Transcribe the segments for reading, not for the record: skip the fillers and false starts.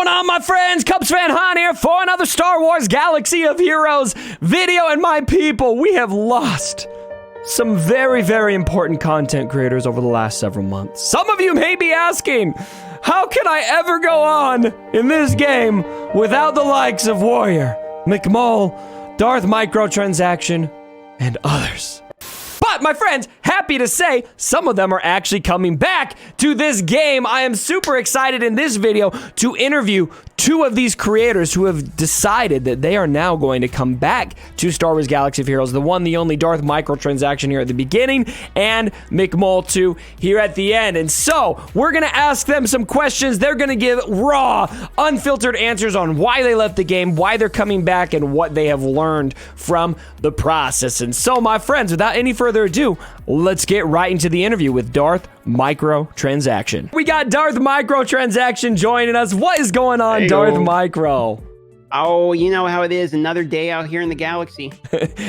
going on, my friends? Cubs fan Han here for another Star Wars Galaxy of Heroes video. And my people, we have lost some very, very important content creators over the last several months. Some of you may be asking, how can I ever go on in this game without the likes of Warrior, McMole, Darth Microtransaction, and others? But, my friends, happy to say, some of them are actually coming back to this game. I am super excited in this video to interview two of these creators who have decided that they are now going to come back to Star Wars Galaxy of Heroes. The one, the only Darth Microtransaction here at the beginning, and McMole2 here at the end. And so, we're going to ask them some questions. They're going to give raw, unfiltered answers on why they left the game, why they're coming back, and what they have learned from the process. And so, my friends, without any further ado, let's get right into the interview with Darth Microtransaction. We got Darth Microtransaction joining us. What is going on, Hey-o. Darth Micro? Oh, you know how it is. Another day out here in the galaxy.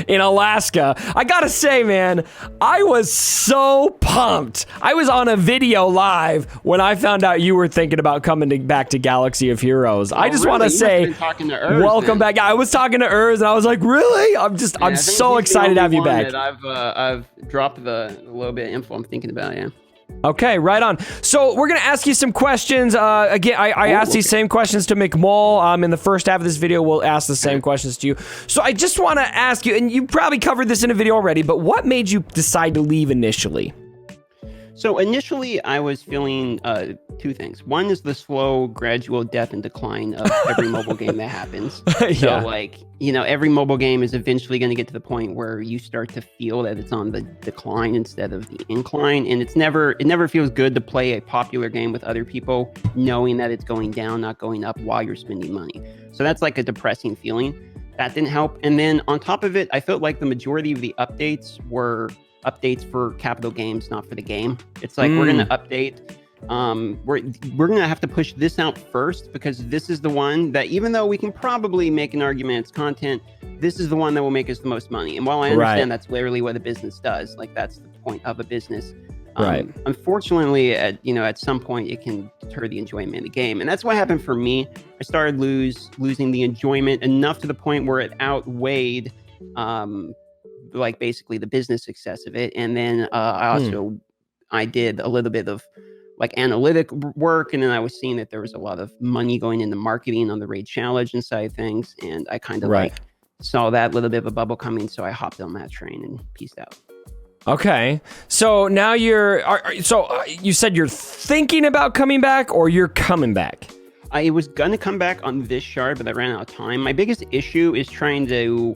In Alaska. I gotta say, man, I was so pumped. I was on a video live when I found out you were thinking about coming back to Galaxy of Heroes. I just want to say, welcome back. I was talking to Urs, and I was like, really? I'm so excited to have you back. I've dropped the little bit of info I'm thinking about, yeah. Okay, right on. So we're going to ask you some questions. Again, I asked these same questions to McMole. In the first half of this video, we'll ask the same questions to you. So I just want to ask you, and you probably covered this in a video already, but what made you decide to leave initially? So initially, I was feeling two things. One is the slow, gradual death and decline of every mobile game that happens. Yeah. So, like, you know, every mobile game is eventually going to get to the point where you start to feel that it's on the decline instead of the incline. And it never feels good to play a popular game with other people, knowing that it's going down, not going up while you're spending money. So that's like a depressing feeling. That didn't help. And then on top of it, I felt like the majority of the updates were updates for capital games, not for the game. It's like we're gonna update. We're gonna have to push this out first because this is the one that, even though we can probably make an argument it's content, this is the one that will make us the most money. And while I understand that's literally what a business does, like that's the point of a business. Unfortunately, at some point it can deter the enjoyment of the game, and that's what happened for me. I started losing the enjoyment enough to the point where it outweighed like basically the business success of it. And then I did a little bit of like analytic work, and then I was seeing that there was a lot of money going into marketing on the Raid Challenge and side of things, and I kind of like saw that little bit of a bubble coming, so I hopped on that train and peaced out. Okay, so now you said you're thinking about coming back, or you're coming back? I was gonna come back on this shard, but I ran out of time. My biggest issue is trying to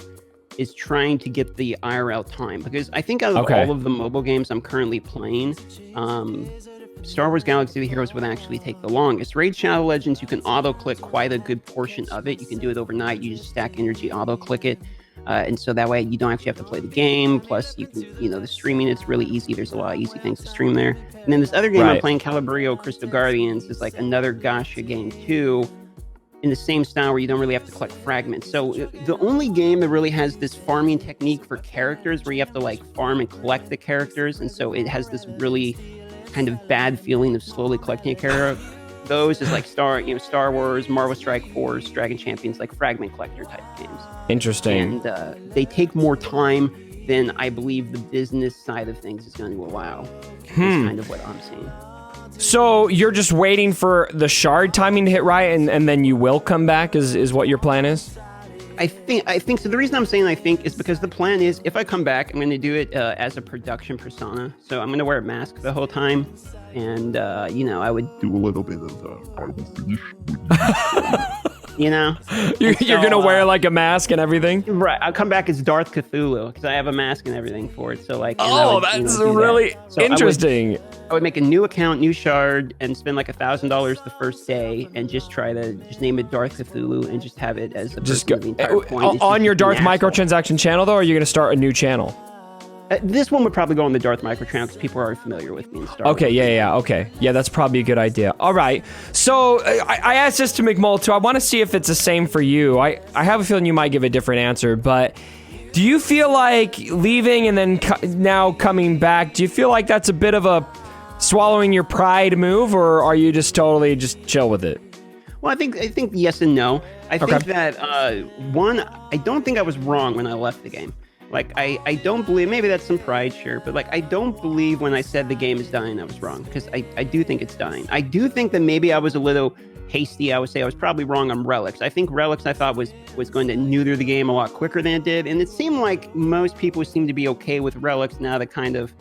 get the IRL time, because I think out of all of the mobile games I'm currently playing, Star Wars Galaxy of Heroes would actually take the longest. Raid Shadow Legends, you can auto-click quite a good portion of it. You can do it overnight. You just stack energy, auto-click it. And so that way you don't actually have to play the game. Plus, you can, the streaming, it's really easy. There's a lot of easy things to stream there. And then this other game I'm playing, Calibrio Crystal Guardians, is like another gacha game too, in the same style where you don't really have to collect fragments. So the only game that really has this farming technique for characters where you have to like farm and collect the characters, and so it has this really kind of bad feeling of slowly collecting a character. Those is like Star Wars, Marvel Strike Force, Dragon Champions, like fragment collector type games. Interesting. And they take more time than I believe the business side of things is going to allow. That's kind of what I'm saying. So you're just waiting for the shard timing to hit right, and then you will come back, is what your plan is? I think so. The reason I'm saying I think is because the plan is, if I come back, I'm going to do it as a production persona. So I'm going to wear a mask the whole time, and I would do a little bit of I will finish. You're gonna wear like a mask and everything, right? I'll come back as Darth Cthulhu because I have a mask and everything for it. So like, that's really interesting. I would make a new account, new shard, and spend like $1,000 the first day, and just try to make it Darth Cthulhu and just have it as the entire point. On your Darth Microtransaction channel, though, or are you gonna start a new channel? This one would probably go on the Darth Microtransaction because people are already familiar with me and Star Wars. Okay, yeah, that's probably a good idea. All right, so I asked this to McMole2. I want to see if it's the same for you. I have a feeling you might give a different answer, but do you feel like leaving and then now coming back, do you feel like that's a bit of a swallowing your pride move, or are you just totally just chill with it? Well, I think yes and no. I think that one, I don't think I was wrong when I left the game. Like I don't believe, maybe that's some pride, sure, but like I don't believe when I said the game is dying, I was wrong, because I do think it's dying. I do think that maybe I was a little hasty. I would say I was probably wrong on Relics. I think Relics I thought was going to neuter the game a lot quicker than it did, and it seemed like most people seem to be okay with Relics now that kind of,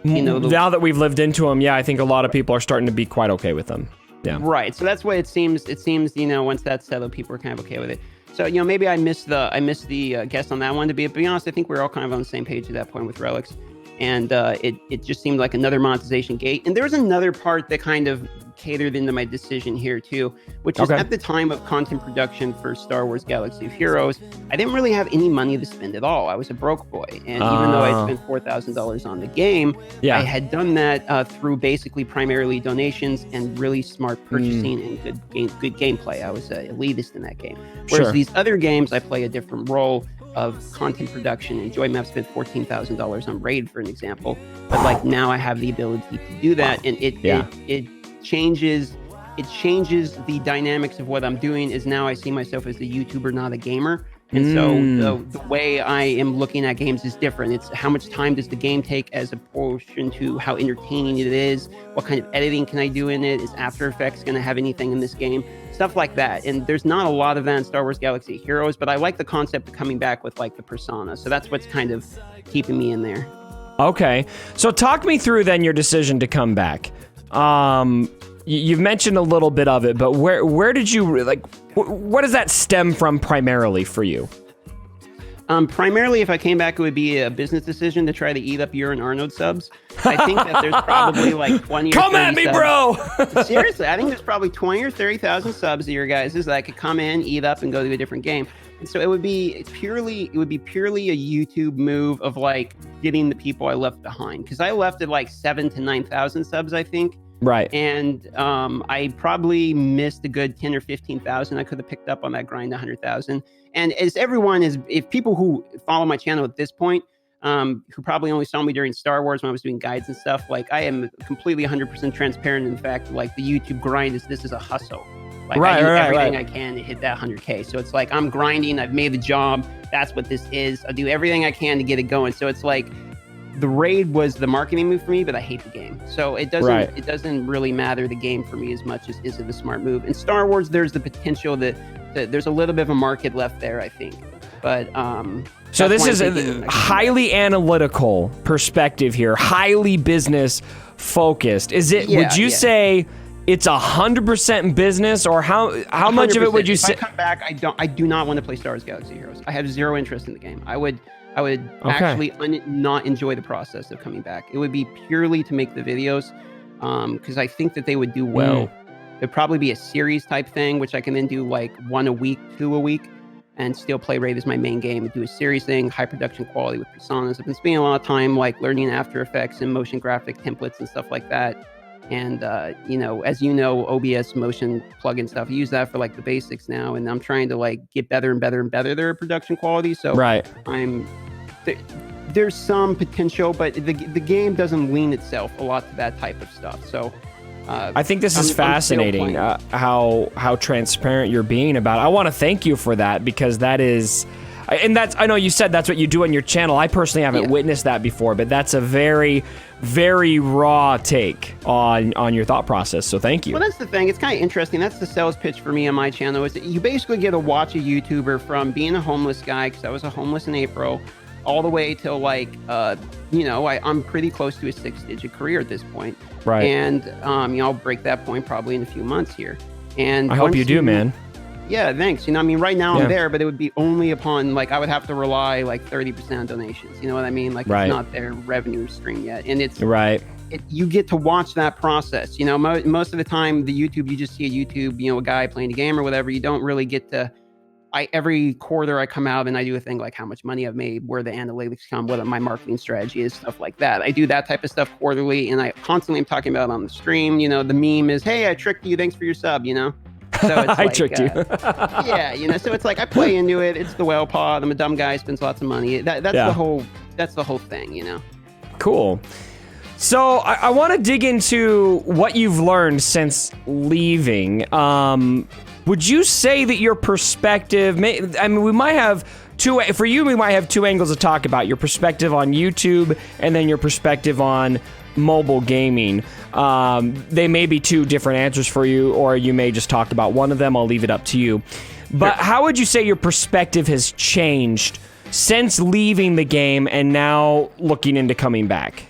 now that we've lived into them, yeah, I think a lot of people are starting to be quite okay with them. Yeah. Right. So that's what it seems. It seems, once that's settled, people are kind of okay with it. So, maybe I missed the guess on that one. To be honest, I think we're all kind of on the same page at that point with Relics. And it just seemed like another monetization gate. And there was another part that kind of catered into my decision here too, which is at the time of content production for Star Wars Galaxy of Heroes, I didn't really have any money to spend at all. I was a broke boy. And even though I spent $4,000 on the game, I had done that through basically primarily donations and really smart purchasing and good gameplay. I was an elitist in that game. Whereas these other games, I play a different role of content production. And Joymap spent $14,000 on Raid, for an example. But like now I have the ability to do that, and it changes the dynamics of what I'm doing. Is now I see myself as a YouTuber, not a gamer. And so the way I am looking at games is different. It's how much time does the game take as a portion to how entertaining it is. What kind of editing can I do in it? Is After Effects going to have anything in this game? Stuff like that. And there's not a lot of that in Star Wars Galaxy of Heroes, but I like the concept of coming back with like the persona. So that's what's kind of keeping me in there. Okay. So talk me through then your decision to come back. You've mentioned a little bit of it, but where did you, like, what does that stem from primarily for you? Primarily, if I came back, it would be a business decision to try to eat up your and Arnold subs. I think that there's probably like 20 or 30 Come at me, subs. bro! Seriously, I think there's probably 20 or 30,000 subs of your guys' that I could come in, eat up, and go to a different game. And so it would be purely a YouTube move of like getting the people I left behind. Because I left at like 7,000 to 9,000 subs, I think. Right. And I probably missed a good 10 or 15,000. I could have picked up on that grind 100,000. And as if people who follow my channel at this point, who probably only saw me during Star Wars when I was doing guides and stuff, like I am completely 100% transparent in the fact that like the YouTube grind this is a hustle. Like I do everything I can to hit that 100K. So it's like I'm grinding. I've made the job. That's what this is. I do everything I can to get it going. So it's like the Raid was the marketing move for me, but I hate the game. So it doesn't really matter the game for me as much as is it a smart move. In Star Wars, there's the potential that there's a little bit of a market left there, I think. But so this is a highly analytical perspective here, highly business focused. Is it? Would you say it's 100% business, or how much of it would you say? If I come back, I do not want to play Star Wars Galaxy Heroes. I have zero interest in the game. I would actually not enjoy the process of coming back. It would be purely to make the videos, because I think that they would do well. It'd probably be a series type thing, which I can then do like 1 a week, 2 a week, and still play Raid as my main game and do a series thing, high production quality with personas. I've been spending a lot of time like learning After Effects and motion graphic templates and stuff like that. And, as you know, OBS motion plugin stuff, I use that for like the basics now. And I'm trying to like get better and better and better their production quality. So there's some potential, but the game doesn't lean itself a lot to that type of stuff. So I think this is fascinating, how transparent you're being about it. I want to thank you for that, because that is, and I know you said that's what you do on your channel. I personally haven't witnessed that before, but that's a very, very raw take on your thought process. So thank you. Well, that's the thing. It's kind of interesting. That's the sales pitch for me on my channel, is that you basically get to watch a YouTuber from being a homeless guy, because I was a homeless in April, all the way till like, I'm pretty close to a 6-digit career at this point. Right. And, I'll break that point probably in a few months here. And I hope you do, man. Yeah, thanks. Right now I'm there, but it would be only upon, like, I would have to rely like 30% on donations. You know what I mean? Like, it's not their revenue stream yet. And it's you get to watch that process. Most of the time, the YouTube, you just see a YouTube, a guy playing a game or whatever. You don't really get to, every quarter I come out and I do a thing like how much money I've made, where the analytics come, what my marketing strategy is, stuff like that. I do that type of stuff quarterly, and I constantly am talking about it on the stream. The meme is, hey, I tricked you, thanks for your sub, So it's I tricked you. So it's like I play into it. It's the whale pod. I'm a dumb guy, spends lots of money. That's the whole thing, Cool. So I want to dig into what you've learned since leaving. Would you say that your perspective, I mean, we might have for you, we might have two angles to talk about. Your perspective on YouTube and then your perspective on mobile gaming. They may be two different answers for you, or you may just talk about one of them. I'll leave it up to you. But how would you say your perspective has changed since leaving the game and now looking into coming back?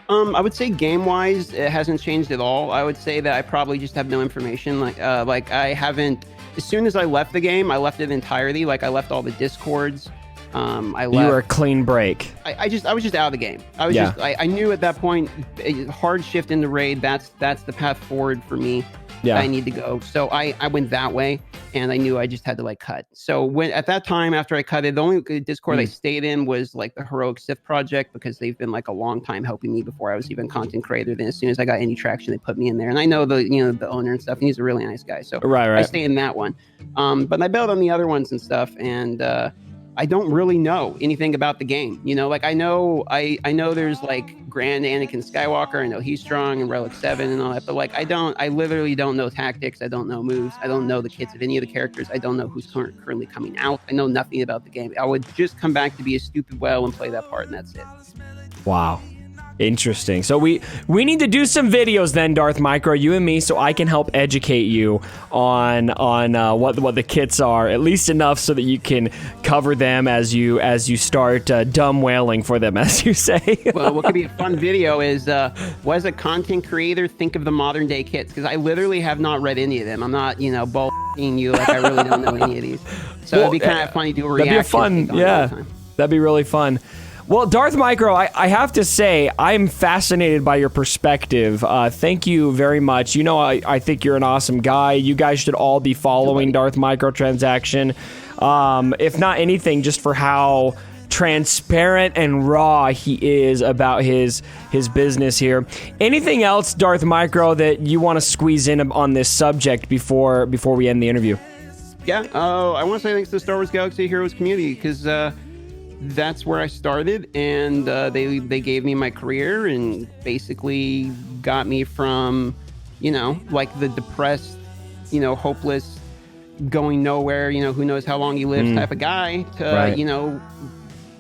I would say game-wise, it hasn't changed at all. I would say that I probably just have no information. Like I haven't. As soon as I left the game, I left it entirely. Like I left all the Discords. I left. You were a clean break. I was just out of the game. I knew at that point, a hard shift in the raid. That's the path forward for me. Yeah. I need to go. So I went that way, and I knew I just had to like cut. So at that time, after I cut it, the only Discord I stayed in was like the Heroic Sith project, because they've been like a long time helping me before I was even content creator. Then as soon as I got any traction, they put me in there, and I know the owner and stuff, and he's a really nice guy. So right. I stay in that one. But I bailed on the other ones and stuff, and I don't really know anything about the game. Like I know there's like Grand Anakin Skywalker. I know he's strong, and Relic 7 and all that. But like I literally don't know tactics. I don't know moves. I don't know the kits of any of the characters. I don't know who's currently coming out. I know nothing about the game. I would just come back to be a stupid whale and play that part, and that's it. Wow. Interesting. So we need to do some videos then, Darth Micro, you and me, so I can help educate you on what the kits are, at least enough so that you can cover them as you start dumb whaling for them, as you say. Well, what could be a fun video is what does a content creator think of the modern day kits? Because I literally have not read any of them. I'm not bull***ing you like I really don't know any of these. So it'd be kind of funny to do a reaction. That'd be fun. Yeah, that'd be really fun. Well, Darth Micro, I have to say, I'm fascinated by your perspective. Thank you very much. I think you're an awesome guy. You guys should all be following Darth Microtransaction. If not anything, just for how transparent and raw he is about his business here. Anything else, Darth Micro, that you want to squeeze in on this subject before we end the interview? Yeah, I want to say thanks to the Star Wars Galaxy Heroes community, because that's where I started, and they gave me my career and basically got me from, like the depressed, hopeless, going nowhere, who knows how long he lives type of guy to, right.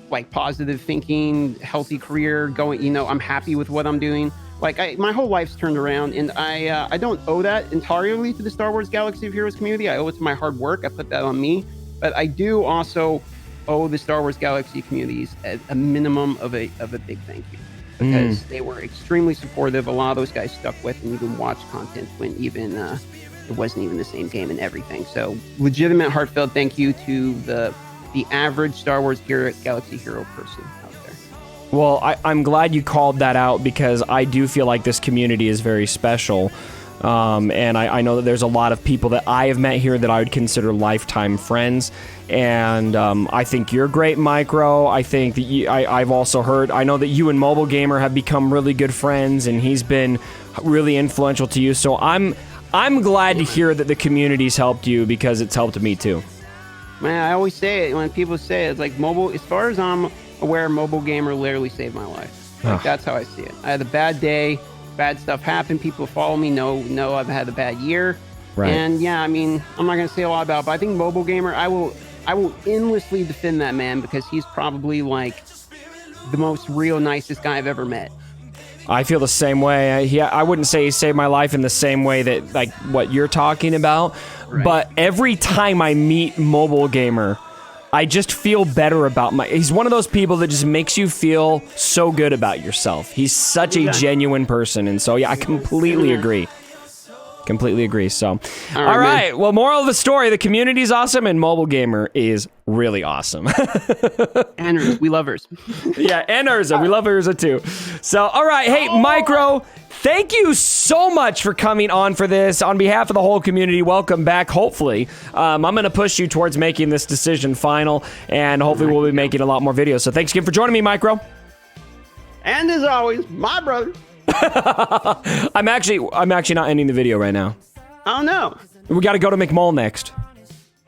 Like positive thinking, healthy career going, I'm happy with what I'm doing. Like my whole life's turned around, and I don't owe that entirely to the Star Wars Galaxy of Heroes community. I owe it to my hard work. I put that on me, but I do also owe the Star Wars Galaxy communities a minimum of a big thank you, because they were extremely supportive. A lot of those guys stuck with and even watched content when even it wasn't even the same game and everything. So legitimate, heartfelt thank you to the average Star Wars Galaxy hero person out there. Well, I'm glad you called that out, because I do feel like this community is very special. And I know that there's a lot of people that I have met here that I would consider lifetime friends. And I think you're great, Micro. I think that I've also heard, I know that you and Mobile Gamer have become really good friends, and he's been really influential to you. So I'm glad to hear that the community's helped you, because it's helped me too. Man, I always say it when people say it, it's like mobile, as far as I'm aware, Mobile Gamer literally saved my life. Like, that's how I see it. I had a bad day. Bad stuff happened. People follow me know I've had a bad year. Right. And yeah, I mean, I'm not going to say a lot about it, but I think Mobile Gamer, I will endlessly defend that man, because he's probably like the most real nicest guy I've ever met. I feel the same way. I wouldn't say he saved my life in the same way that like what you're talking about, right. But every time I meet Mobile Gamer, I just feel better about he's one of those people that just makes you feel so good about yourself. He's such a genuine person. And so, yeah, I completely agree. Completely agree. So, all right. Well, moral of the story, the community's awesome, and Mobile Gamer is really awesome. And Urza, we love Urza. Yeah, and Urza. We love Urza too. So, all right. Hey, Micro, thank you so much for coming on for this. On behalf of the whole community, welcome back. Hopefully, I'm going to push you towards making this decision final, and hopefully we'll be making a lot more videos. So thanks again for joining me, Micro. And as always, my brother. I'm actually not ending the video right now. Oh, no. We got to go to McMole next.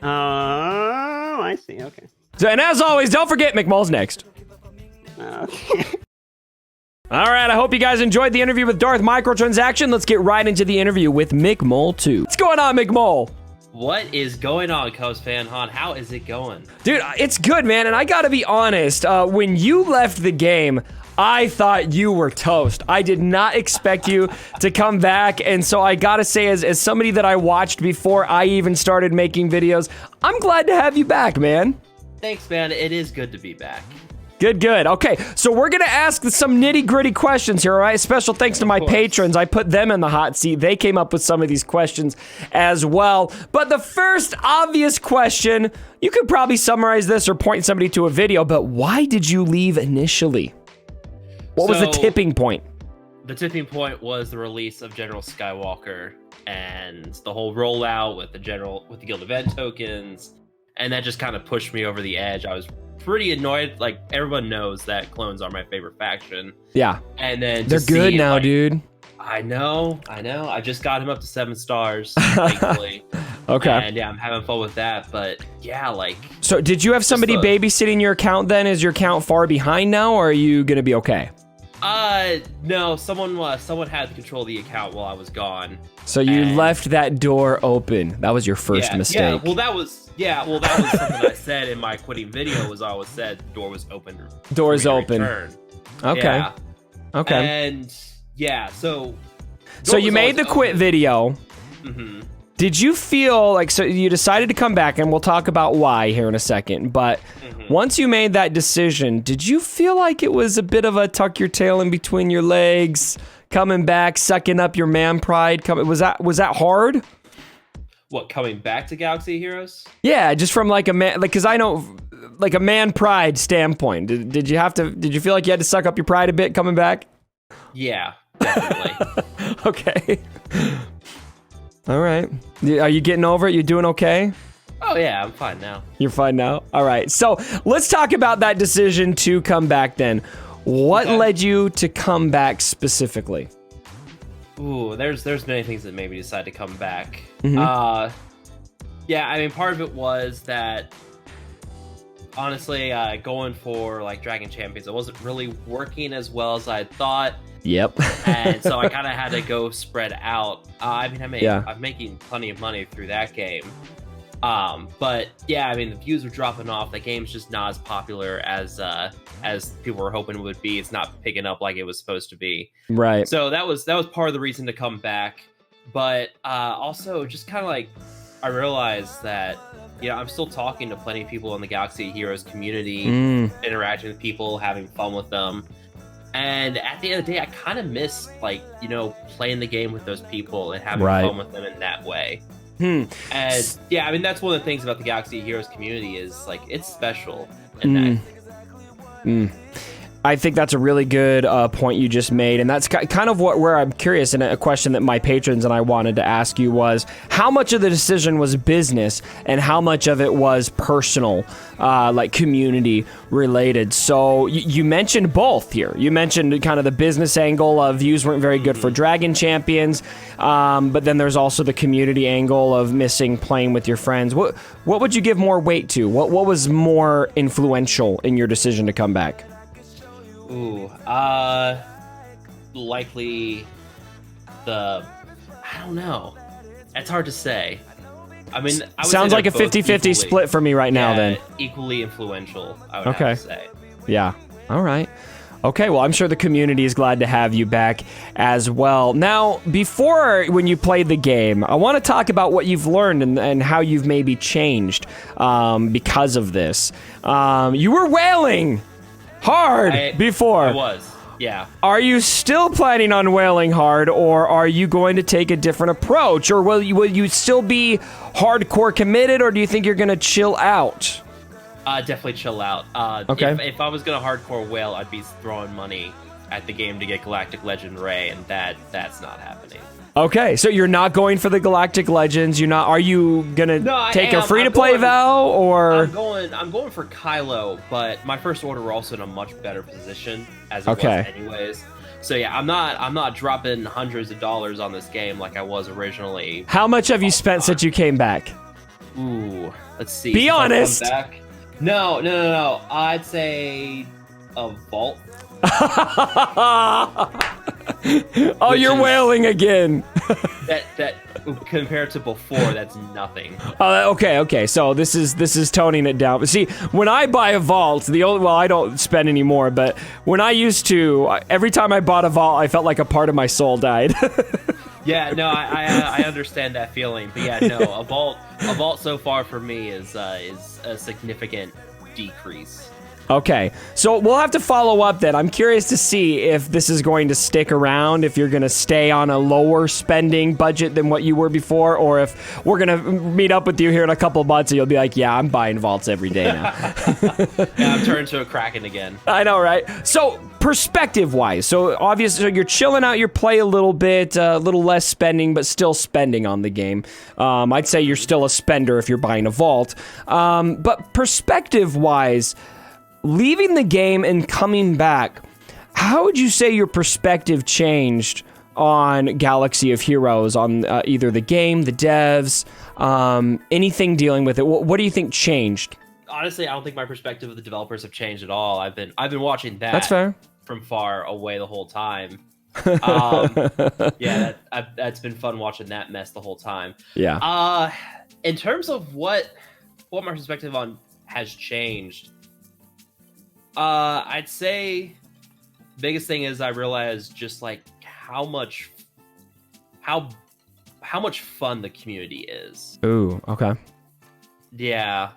Oh, I see. Okay. So, and as always, don't forget McMole's next. Okay. All right, I hope you guys enjoyed the interview with Darth Microtransaction. Let's get right into the interview with McMole2. What's going on, McMole? What is going on, Cubs fan Han? How is it going? Dude, it's good, man. And I gotta be honest, when you left the game, I thought you were toast. I did not expect you to come back. And so I gotta say, as somebody that I watched before I even started making videos, I'm glad to have you back, man. Thanks, man. It is good to be back. Good, good. Okay, so we're gonna ask some nitty-gritty questions here, all right? Special thanks to my patrons. I put them in the hot seat. They came up with some of these questions as well. But the first obvious question, you could probably summarize this or point somebody to a video, but why did you leave initially? What was the tipping point? The tipping point was the release of General Skywalker and the whole rollout with the Guild event tokens, and that just kind of pushed me over the edge. I was pretty annoyed. Like, everyone knows that clones are my favorite faction. Yeah. And then they're good now, dude. I know. I just got him up to 7 stars, thankfully. Okay. And yeah, I'm having fun with that. But yeah, like. So did you have somebody babysitting your account then? Is your account far behind now, or are you gonna be okay? No, someone had control of the account while I was gone. So you left that door open. That was your first mistake. Yeah, well that was something I said in my quitting video. Was I always said the door was open. Door's open. Okay. Yeah. Okay. And yeah, so you made the quit video. Mm-hmm. Did you feel like, so you decided to come back, and we'll talk about why here in a second, but once you made that decision, did you feel like it was a bit of a tuck your tail in between your legs, coming back, sucking up your man pride? Was that hard? What, coming back to Galaxy Heroes? Yeah, just from like a man, like, because I know, like a man pride standpoint. Did you feel like you had to suck up your pride a bit coming back? Yeah, definitely. Okay. All right. Are you getting over it? You doing okay? Oh, yeah, I'm fine now. You're fine now? All right. So let's talk about that decision to come back then. What led you to come back specifically? Ooh, there's many things that made me decide to come back. Mm-hmm. Yeah, I mean, part of it was that, honestly, going for, like, Dragon Champions, it wasn't really working as well as I thought. Yep. And so I kind of had to go spread out. I mean, I'm making plenty of money through that game. But yeah, I mean, the views were dropping off. The game's just not as popular as people were hoping it would be. It's not picking up like it was supposed to be. Right. So that was part of the reason to come back. But also, just kind of like, I realized that, you know, I'm still talking to plenty of people in the Galaxy Heroes community, interacting with people, having fun with them. And at the end of the day, I kind of miss, like, you know, playing the game with those people and having fun with them in that way. And yeah, I mean, that's one of the things about the Galaxy Heroes community is, like, it's special. And I think that's a really good point you just made, and that's kind of where I'm curious, and a question that my patrons and I wanted to ask you was, how much of the decision was business, and how much of it was personal, like community related? So you mentioned both here. You mentioned kind of the business angle of views weren't very good for Dragon Champions, but then there's also the community angle of missing playing with your friends. What would you give more weight to? What was more influential in your decision to come back? Ooh, likely I don't know. It's hard to say. I mean, I would sounds say like a 50-50 split for me right now then. Equally influential, I would have to say. Yeah. All right. Okay, well, I'm sure the community is glad to have you back as well. Now, before when you played the game, I want to talk about what you've learned and how you've maybe changed because of this. You were wailing hard before. I was, yeah. Are you still planning on wailing hard, or are you going to take a different approach? Or will you still be hardcore committed, or do you think you're going to chill out? Definitely chill out. Okay. If I was going to hardcore wail, I'd be throwing money at the game to get Galactic Legend Ray, and that's not happening. Okay, so you're not going for the Galactic Legends. Are you gonna take a free-to-play vow, or? I'm going for Kylo, but my first order were also in a much better position as it was anyways. So yeah, I'm not dropping hundreds of dollars on this game like I was originally. How much have you spent since you came back? Ooh, let's see. Be honest. No. I'd say a vault. Oh, you're wailing again. that compared to before, that's nothing. Okay. So this is toning it down. But see, when I buy a vault, I don't spend anymore, but when I used to, every time I bought a vault, I felt like a part of my soul died. Yeah, no, I understand that feeling, but yeah, no, a vault so far for me is a significant decrease. Okay, so we'll have to follow up then. I'm curious to see if this is going to stick around, if you're going to stay on a lower spending budget than what you were before, or if we're going to meet up with you here in a couple of months and you'll be like, yeah, I'm buying vaults every day now. Yeah, I'm turning to a Kraken again. I know, right? So, perspective-wise, so obviously so you're chilling out your play a little bit, a little less spending, but still spending on the game. I'd say you're still a spender if you're buying a vault. But perspective-wise, leaving the game and coming back, how would you say your perspective changed on Galaxy of Heroes, on either the game, the devs, anything dealing with it? What do you think changed? Honestly, I don't think my perspective of the developers have changed at all. I've been watching that. That's fair. From far away the whole time. Yeah, that's been fun watching that mess the whole time. Yeah. In terms of what my perspective on has changed, I'd say the biggest thing is I realized just like how much fun the community is. Ooh, okay. Yeah.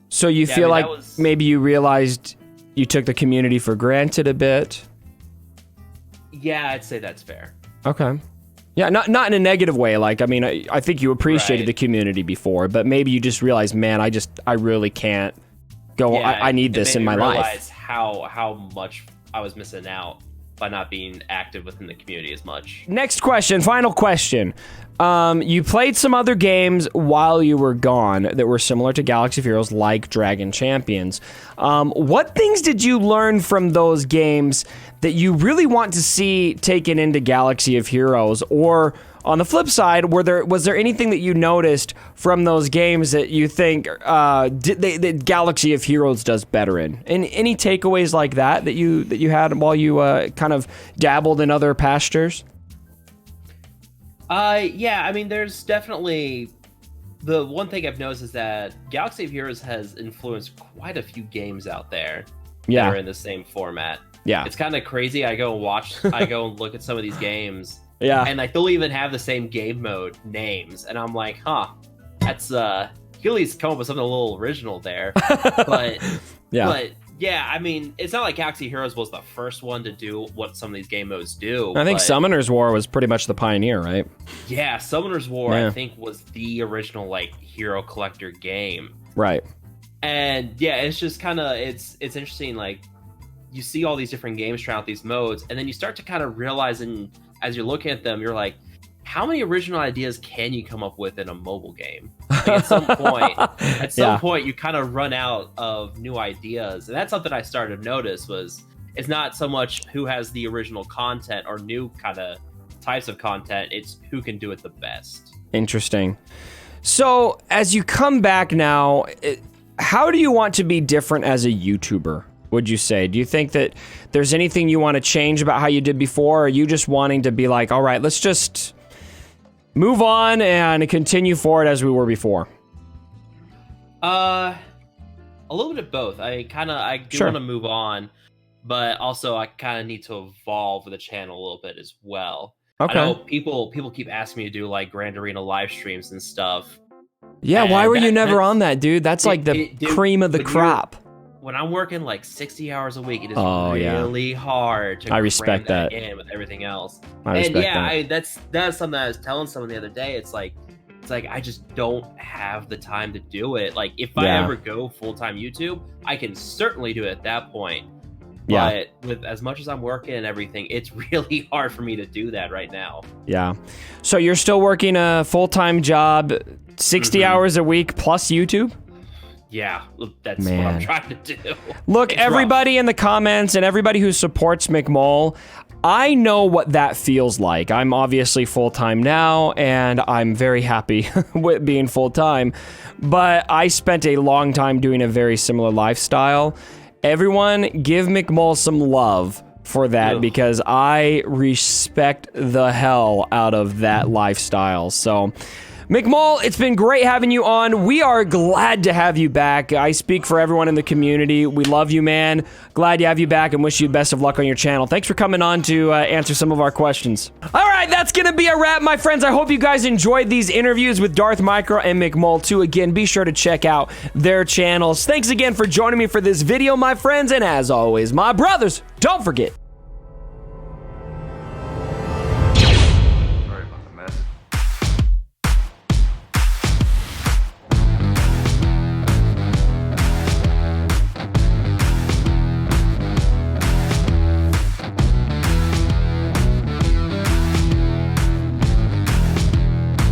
So you feel like maybe you realized you took the community for granted a bit? Yeah, I'd say that's fair. Okay. Yeah, not in a negative way. Like, I mean, I think you appreciated the community before, but maybe you just realized, man, I really can't go. Yeah, I need this in my life. Realize how much I was missing out by not being active within the community as much. Next question, final question. You played some other games while you were gone that were similar to Galaxy of Heroes, like Dragon Champions. What things did you learn from those games that you really want to see taken into Galaxy of Heroes? Or on the flip side, was there anything that you noticed from those games that you think that Galaxy of Heroes does better in? And any takeaways like that you had while you kind of dabbled in other pastures? Yeah, I mean, there's definitely the one thing I've noticed is that Galaxy of Heroes has influenced quite a few games out there that are in the same format. Yeah, it's kind of crazy. I go and look at some of these games. Yeah, and like they'll even have the same game mode names, and I'm like, huh, that's Healy's come up with something a little original there. But yeah, I mean, it's not like Galaxy Heroes was the first one to do what some of these game modes do. I think Summoner's War was pretty much the pioneer, right? Yeah, Summoner's War, I think, was the original like hero collector game. Right. And yeah, it's just kind of it's interesting. Like you see all these different games trying out these modes, and then you start to kind of realize, and as you're looking at them, you're like, how many original ideas can you come up with in a mobile game? Like at some point, you kind of run out of new ideas. And that's something I started to notice was it's not so much who has the original content or new kind of types of content. It's who can do it the best. Interesting. So as you come back now, how do you want to be different as a YouTuber? Would you say? Do you think that there's anything you want to change about how you did before? Or are you just wanting to be like, all right, let's just move on and continue forward as we were before? A little bit of both. I do want to move on, but also I kind of need to evolve the channel a little bit as well. Okay. I know people keep asking me to do like Grand Arena live streams and stuff. Yeah, why were you never on that, dude? That's like the cream of the crop. When I'm working like 60 hours a week, it is really hard to respect that in with everything else. That's something I was telling someone the other day. It's like I just don't have the time to do it. Like if I ever go full-time YouTube, I can certainly do it at that point. But with as much as I'm working and everything, it's really hard for me to do that right now. Yeah. So you're still working a full-time job, 60 hours a week plus YouTube? Yeah, that's what I'm trying to do. Look, everybody in the comments and everybody who supports McMole, I know what that feels like. I'm obviously full-time now, and I'm very happy with being full-time, but I spent a long time doing a very similar lifestyle. Everyone, give McMole some love for that Ugh. because I respect the hell out of that lifestyle. So, McMole, it's been great having you on. We are glad to have you back. I speak for everyone in the community. We love you, man. Glad to have you back and wish you best of luck on your channel. Thanks for coming on to answer some of our questions. All right, that's going to be a wrap, my friends. I hope you guys enjoyed these interviews with Darth Micro and McMole2. Again, be sure to check out their channels. Thanks again for joining me for this video, my friends. And as always, my brothers, don't forget